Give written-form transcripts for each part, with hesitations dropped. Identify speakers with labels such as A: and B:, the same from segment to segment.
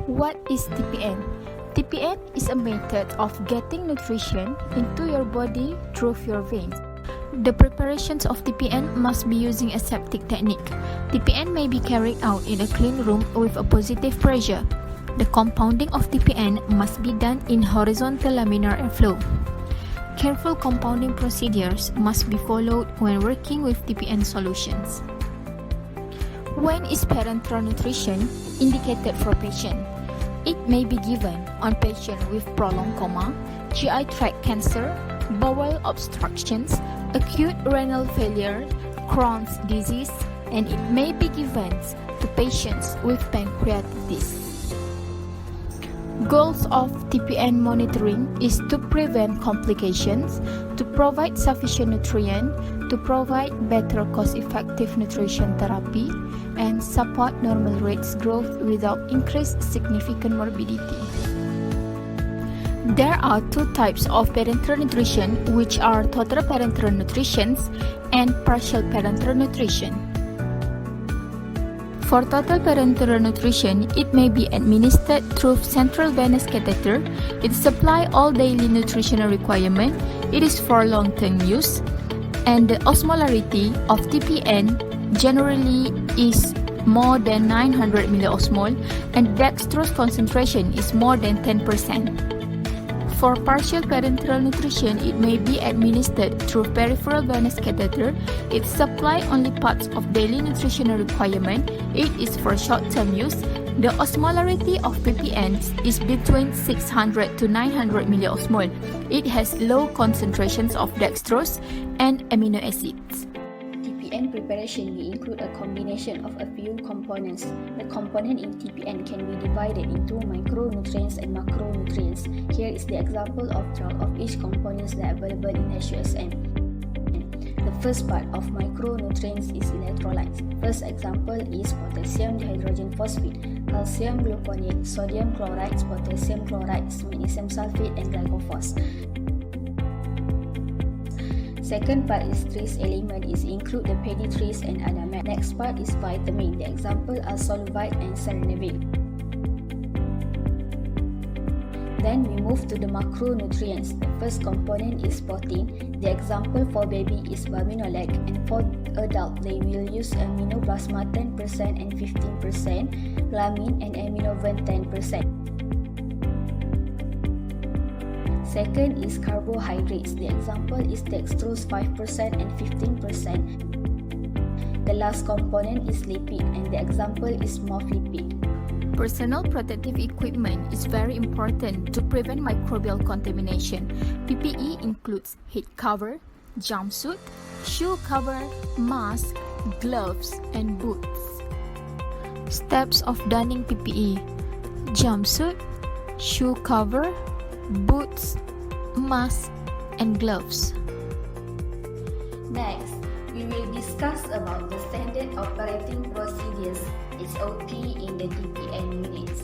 A: What is TPN? TPN is a method of getting nutrition into your body through your veins. The preparations of TPN must be using a aseptic technique. TPN may be carried out in a clean room with a positive pressure. The compounding of TPN must be done in horizontal laminar airflow. Careful compounding procedures must be followed when working with TPN solutions. When is parenteral nutrition indicated for patient? It may be given on patient with prolonged coma, GI tract cancer, bowel obstructions, acute renal failure, Crohn's disease, and it may be given to patients with pancreatitis. Goals of TPN monitoring is to prevent complications, to provide sufficient nutrient, to provide better cost-effective nutrition therapy, and support normal rates growth without increased significant morbidity. There are two types of parenteral nutrition, which are total parenteral nutrition and partial parenteral nutrition. For total parenteral nutrition, it may be administered through central venous catheter. It supplies all daily nutritional requirements. It is for long-term use, and the osmolarity of TPN generally is more than 900 milliosmol, and dextrose concentration is more than 10%. For partial parenteral nutrition, it may be administered through peripheral venous catheter. It supplies only parts of daily nutritional requirement. It is for short-term use. The osmolarity of PPN is between 600 to 900 milliosmol. It has low concentrations of dextrose and amino acids.
B: TPN preparation may include a combination of a few components. The component in TPN can be divided into micronutrients and macronutrients. Here is the example of each components that are available in HUSM. The first part of micronutrients is electrolytes. First example is potassium dihydrogen phosphate, calcium gluconate, sodium chloride, potassium chloride, magnesium sulfate, and glycophos. Second part is trace element, is include the paddy trace and adamat. Next part is vitamin. The example are solvite and serenavate. Then we move to the macronutrients. The first component is protein. The example for baby is Balminolac, and for adult they will use aminoplasma 10% and 15%, glamine and aminoven 10%. Second is carbohydrates. The example is dextrose 5% and 15%. The last component is lipid, and the example is MOF-lipid.
A: Personal protective equipment is very important to prevent microbial contamination. PPE includes head cover, jumpsuit, shoe cover, mask, gloves, and boots. Steps of donning PPE: jumpsuit, shoe cover, boots, mask, and gloves.
B: Next, we will discuss about the standard operating procedures (SOP) in the TPN units.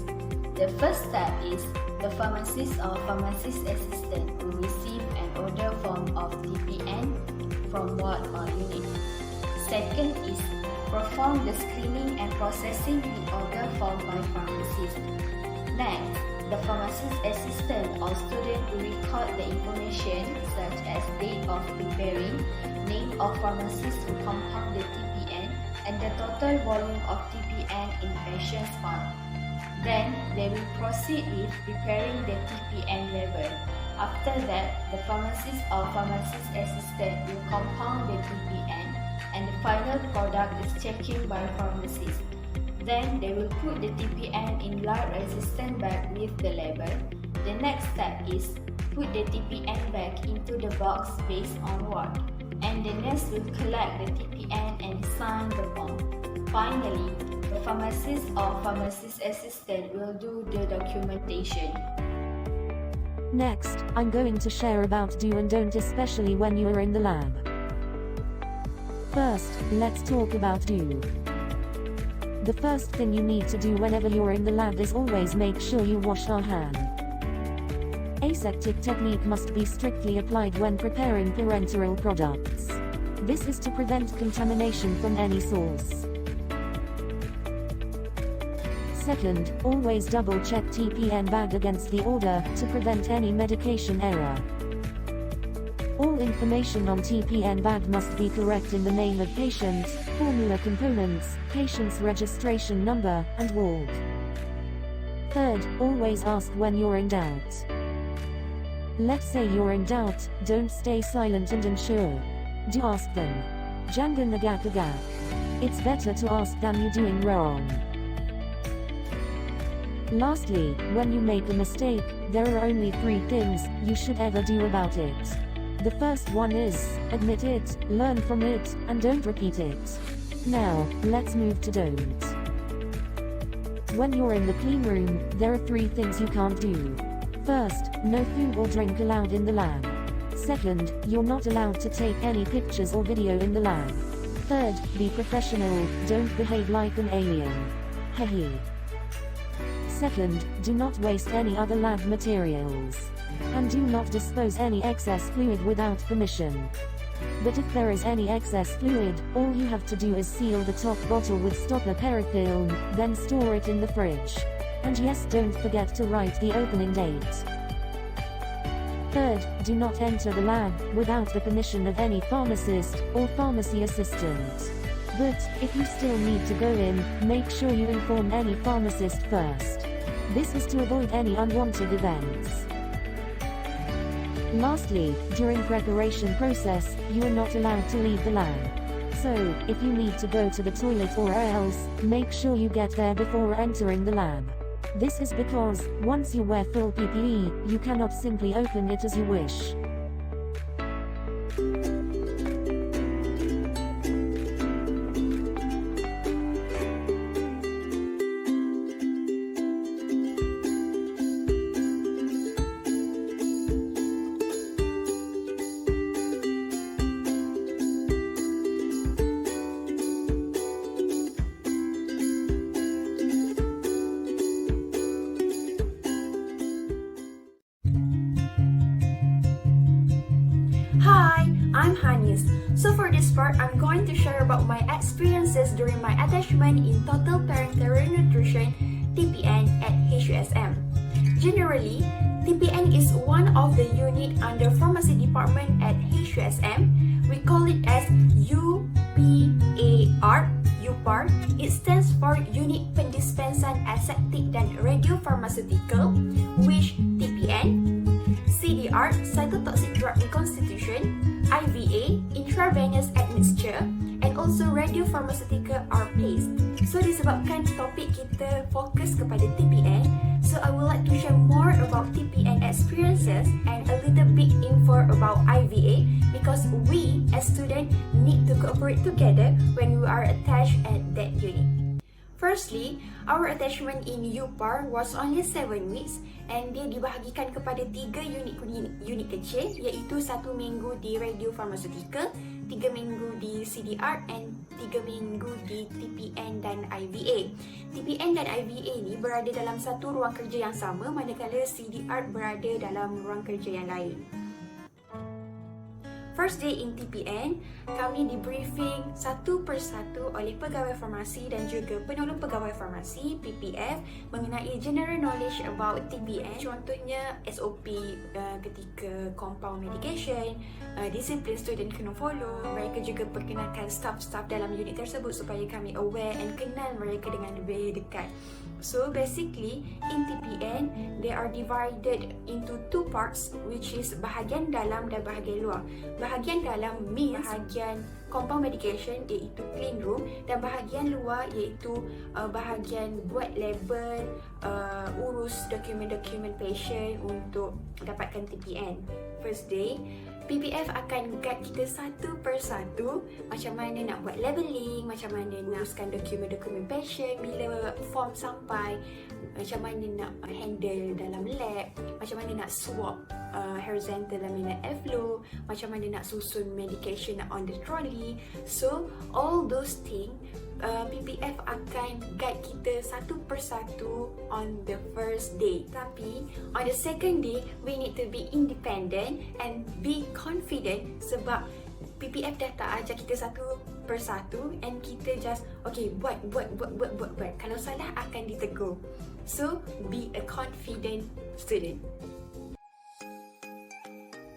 B: The first step is the pharmacist or pharmacist assistant will receive an order form of TPN from ward or unit. Second is perform the screening and processing the order form by pharmacist. Next, the pharmacist assistant or student will record the information such as date of preparing, name of pharmacist who compound the TPN, and the total volume of TPN in patient's file. Then, they will proceed with preparing the TPN level. After that, the pharmacist or pharmacist assistant will compound the TPN, and the final product is checking by pharmacist. Then they will put the TPN in light-resistant bag with the label. The next step is put the TPN bag into the box based on word, and the nurse will collect the TPN and sign the form. Finally, the pharmacist or pharmacist assistant will do the documentation.
C: Next, I'm going to share about do and don't, especially when you are in the lab. First, let's talk about do. The first thing you need to do whenever you're in the lab is always make sure you wash your hand. Aseptic technique must be strictly applied when preparing parenteral products. This is to prevent contamination from any source. Second, always double-check TPN bag against the order, to prevent any medication error. All information on TPN bag must be correct in the name of patient, formula components, patient's registration number, and ward. Third, always ask when you're in doubt. Let's say you're in doubt, don't stay silent and unsure. Do ask them. Jangan agak-agak. It's better to ask than you doing wrong. Lastly, when you make a mistake, there are only 3 things you should ever do about it. The first one is, admit it, learn from it, and don't repeat it. Now, let's move to don't. When you're in the clean room, there are 3 things you can't do. First, no food or drink allowed in the lab. Second, you're not allowed to take any pictures or video in the lab. Third, be professional, don't behave like an alien. Hehe. Second, do not waste any other lab materials. And do not dispose any excess fluid without permission. But if there is any excess fluid, all you have to do is seal the top bottle with stopper parafilm, then store it in the fridge. And yes, don't forget to write the opening date. Third, do not enter the lab without the permission of any pharmacist or pharmacy assistant. But, if you still need to go in, make sure you inform any pharmacist first. This is to avoid any unwanted events. Lastly, during preparation process, you are not allowed to leave the lab. So, if you need to go to the toilet or else, make sure you get there before entering the lab. This is because, once you wear full PPE, you cannot simply open it as you wish.
D: Hi, I'm Hanis. So for this part, I'm going to share about my experiences during my attachment in Total Parenteral Nutrition (TPN) at HUSM. Generally, TPN is one of the unit under pharmacy department at HUSM. We call it as UPAR. UPAR. It stands for Unit Pendispensan Aseptik dan Radiopharmaceutical, which TPN, CDR, cytotoxic drug reconstitution, IVA, intravenous admixture, and also radiopharmaceutical are placed. So disebabkan topik kita fokus kepada TPN, so I would like to share more about TPN experiences and a little bit info about IVA because we as students need to cooperate together when we are attached at that unit. Firstly, our attachment in UPAR was only 7 weeks and dia dibahagikan kepada 3 unit kecil iaitu 1 minggu di radiopharmaceutical, 3 minggu di CDR and 3 minggu di TPN dan IVA. TPN dan IVA ni berada dalam satu ruang kerja yang sama manakala CDR berada dalam ruang kerja yang lain. First day in TPN, kami di-briefing satu persatu oleh pegawai farmasi dan juga penolong pegawai farmasi (PPF) mengenai general knowledge about TPN. Contohnya SOP ketika compound medication, disiplin student kena follow. Mereka juga perkenalkan staff-staff dalam unit tersebut supaya kami aware and kenal mereka dengan lebih dekat. So basically, in TPN, they are divided into 2 parts, which is bahagian dalam dan bahagian luar. Bahagian dalam means bahagian compound medication iaitu clean room dan bahagian luar iaitu bahagian buat label, urus dokumen-dokumen patient untuk dapatkan TPN. First day, PPF akan guide kita satu persatu macam mana nak buat labeling, macam mana nak uruskan dokumen-dokumen patient bila form sampai, macam mana nak handle dalam lab, macam mana nak swab horizontal laminate airflow, macam mana nak susun medication on the trolley. So all those things PPF akan guide kita satu persatu on the first day. Tapi on the second day, we need to be independent and be confident sebab PPF dah tak ajar kita satu persatu and kita just buat. Kalau salah akan ditegur. So be a confident student.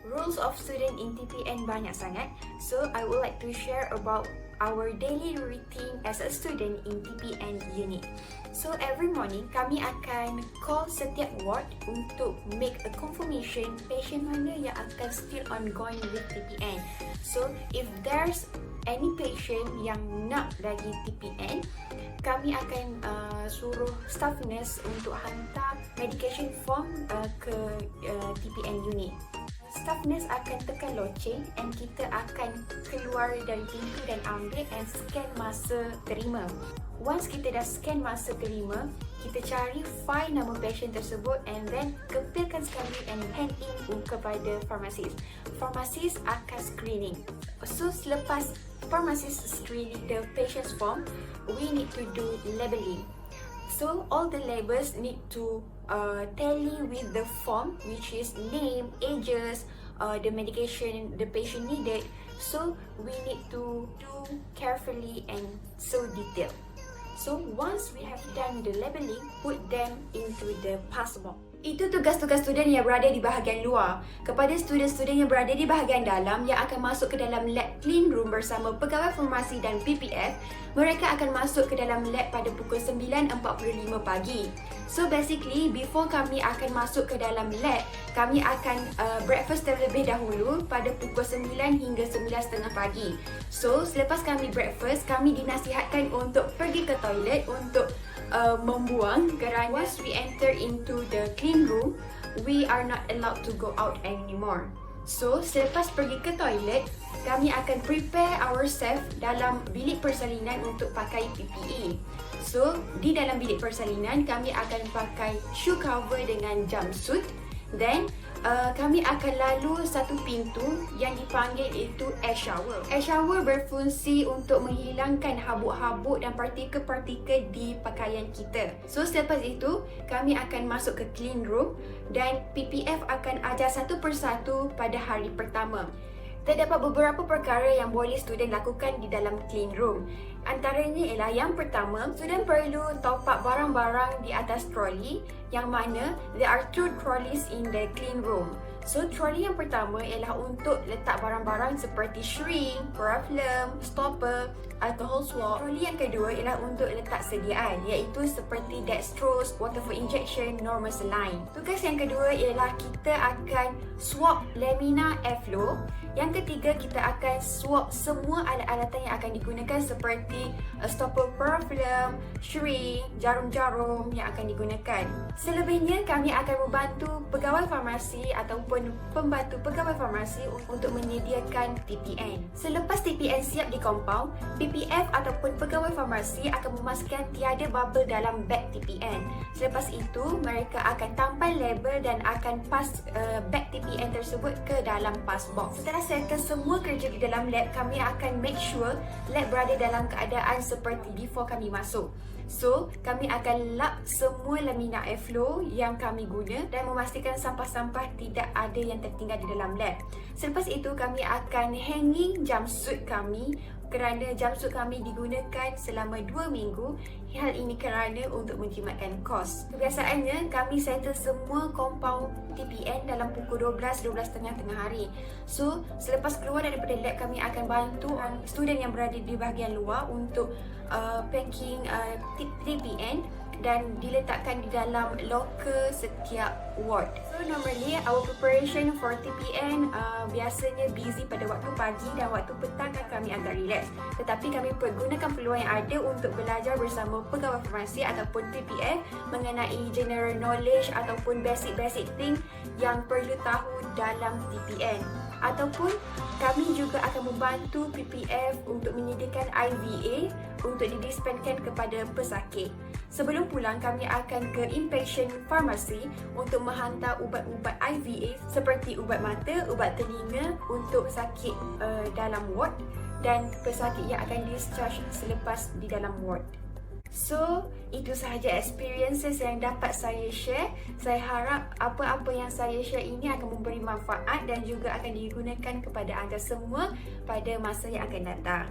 D: Rules of student in TPN banyak sangat, so I would like to share about our daily routine as a student in TPN unit. So every morning kami akan call setiap ward untuk make a confirmation patient mana yang akan still ongoing with TPN. So if there's any patient yang nak lagi TPN, kami akan suruh staff nurse untuk hantar medication form ke TPN unit. Staff nurse akan tekan loceng and kita akan keluar dari pintu dan ambil and scan masa terima. Once kita dah scan masa terima, kita cari file nama patient tersebut and then kepilkan sekali and hand in kepada pharmacist. Pharmacist akan screening. So selepas pharmacist screening the patient's form, we need to do labeling. So all the labels need to tally with the form, which is name, ages, the medication the patient needed. So we need to do carefully and so detailed. So once we have done the labeling, put them into the pass box. Itu tugas-tugas student yang berada di bahagian luar. Kepada student-student yang berada di bahagian dalam yang akan masuk ke dalam lab clean room bersama pegawai farmasi dan PPF, mereka akan masuk ke dalam lab pada pukul 9.45 pagi. So basically, before kami akan masuk ke dalam lab, kami akan breakfast terlebih dahulu pada pukul 9 hingga 9.30 pagi. So selepas kami breakfast, kami dinasihatkan untuk pergi ke toilet untuk membuang kerana once we enter into the clean room, we are not allowed to go out anymore. So selepas pergi ke toilet, kami akan prepare ourselves dalam bilik persalinan untuk pakai PPE. So di dalam bilik persalinan, kami akan pakai shoe cover dengan jumpsuit. Then kami akan lalu satu pintu yang dipanggil itu air shower. Air shower berfungsi untuk menghilangkan habuk-habuk dan partikel-partikel di pakaian kita. So selepas itu, kami akan masuk ke clean room dan PPF akan ajar satu persatu pada hari pertama. Terdapat beberapa perkara yang boleh student lakukan di dalam clean room. Antaranya ialah yang pertama, student perlu top up barang-barang di atas trolley yang mana there are 2 trolleys in the clean room. So trolley yang pertama ialah untuk letak barang-barang seperti shrink, parafilm, stopper, alcohol swab. Trolley yang kedua ialah untuk letak sediaan iaitu seperti dextrose, water for injection, normal saline. Tugas yang kedua ialah kita akan swab lamina airflow. Yang ketiga, kita akan swab semua alat-alatan yang akan digunakan seperti stopper parafilm, shrink, jarum-jarum yang akan digunakan. Selebihnya, kami akan membantu pegawai farmasi ataupun pembantu pegawai farmasi untuk menyediakan TPN. Selepas TPN siap di compound, PPF ataupun pegawai farmasi akan memastikan tiada bubble dalam beg TPN. Selepas itu, mereka akan tampal label dan akan pass beg TPN tersebut ke dalam pass box. Setelah settle semua kerja di dalam lab, kami akan make sure lab berada dalam keadaan seperti before kami masuk. So, kami akan lap semua lamina airflow yang kami guna dan memastikan sampah-sampah tidak ada yang tertinggal di dalam lab. Selepas itu, kami akan hanging jumpsuit kami kerana jumpsuit kami digunakan selama 2 minggu. Hal ini kerana untuk menjimatkan kos. Kebiasaannya, kami settle semua compound TPN dalam pukul 12.30 tengah hari. So, selepas keluar daripada lab, kami akan bantu student yang berada di bahagian luar untuk packing TPN dan diletakkan di dalam locker setiap ward. So normally our preparation for TPN biasanya busy pada waktu pagi dan waktu petang kan kami agak relax. Tetapi kami pergunakan peluang yang ada untuk belajar bersama pegawai farmasi ataupun PPF mengenai general knowledge ataupun basic thing yang perlu tahu dalam TPN. Ataupun kami juga akan membantu PPF untuk menyediakan IVA untuk didispenkan kepada pesakit. Sebelum pulang, kami akan ke inpatient pharmacy untuk menghantar ubat-ubat IVA seperti ubat mata, ubat telinga untuk sakit dalam ward dan pesakit yang akan discharge selepas di dalam ward. So, itu sahaja experiences yang dapat saya share. Saya harap apa-apa yang saya share ini akan memberi manfaat dan juga akan digunakan kepada anda semua pada masa yang akan datang.